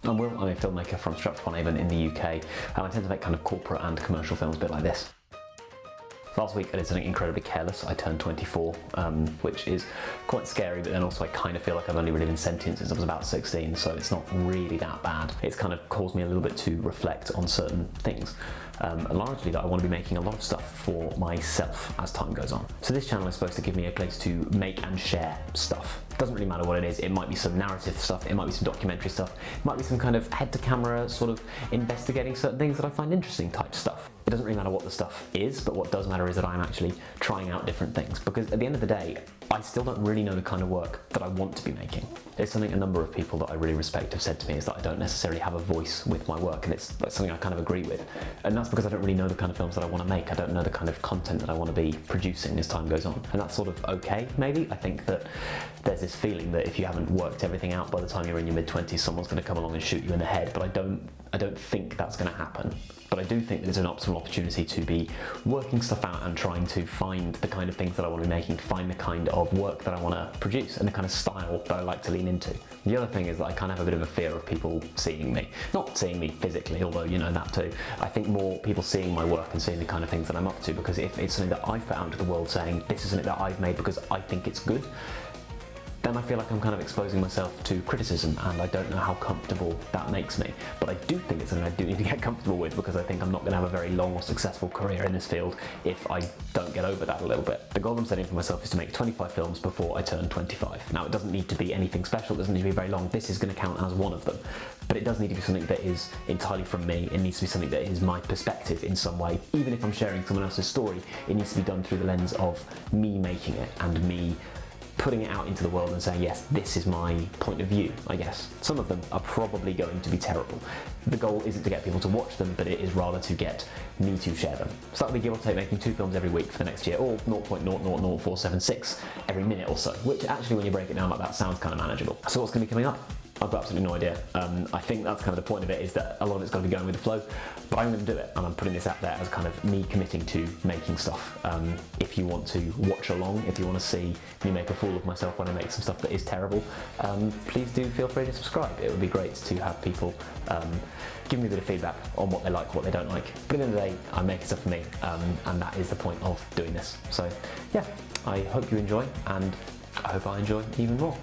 I'm Will, I'm a filmmaker from Stratford-upon-Avon in the UK, and I tend to make kind of corporate and commercial films a bit like this. Last week I did something incredibly careless. I turned 24, which is quite scary, but then also I kind of feel like I've only really been sentient since I was about 16, so it's not really that bad. It's kind of caused me a little bit to reflect on certain things, and largely that I want to be making a lot of stuff for myself as time goes on. So this channel is supposed to give me a place to make and share stuff. It doesn't really matter what it is. It might be some narrative stuff, it might be some documentary stuff, it might be some kind of head-to-camera sort of investigating certain things that I find interesting type stuff. It doesn't really matter what the stuff is, but what does matter is that I'm actually trying out different things, because at the end of the day, I still don't really know the kind of work that I want to be making. It's something a number of people that I really respect have said to me, is that I don't necessarily have a voice with my work, and it's something I kind of agree with. And that's because I don't really know the kind of films that I want to make. I don't know the kind of content that I want to be producing as time goes on. And that's sort of okay, maybe. I think that there's this feeling that if you haven't worked everything out by the time you're in your mid-20s, someone's going to come along and shoot you in the head, but I don't think that's going to happen. But I do think that it's an optimal opportunity to be working stuff out and trying to find the kind of things that I want to be making, find the kind of work that I want to produce and the kind of style that I like to lean into. The other thing is that I kind of have a bit of a fear of people seeing me. Not seeing me physically, although you know that too. I think more people seeing my work and seeing the kind of things that I'm up to, because if it's something that I've put out into the world saying this is something that I've made because I think it's good, then I feel like I'm kind of exposing myself to criticism, and I don't know how comfortable that makes me. But I do think it's something I do need to get comfortable with, because I think I'm not going to have a very long or successful career in this field if I don't get over that a little bit. The goal I'm setting for myself is to make 25 films before I turn 25. Now, it doesn't need to be anything special, it doesn't need to be very long. This is going to count as one of them. But it does need to be something that is entirely from me. It needs to be something that is my perspective in some way. Even if I'm sharing someone else's story, it needs to be done through the lens of me making it and me putting it out into the world and saying, yes, this is my point of view, I guess. Some of them are probably going to be terrible. The goal isn't to get people to watch them, but it is rather to get me to share them. So that'll be give or take making 2 films every week for the next year, or 0.000476 every minute or so, which actually, when you break it down like that, sounds kind of manageable. So what's going to be coming up? I've got absolutely no idea. I think that's kind of the point of it, is that a lot of it's got to be going with the flow, but I'm going to do it, and I'm putting this out there as kind of me committing to making stuff. If you want to watch along, if you want to see me make a fool of myself when I make some stuff that is terrible, please do feel free to subscribe. It would be great to have people give me a bit of feedback on what they like, what they don't like. But at the end of the day, I'm making stuff for me, and that is the point of doing this. So yeah, I hope you enjoy, and I hope I enjoy even more.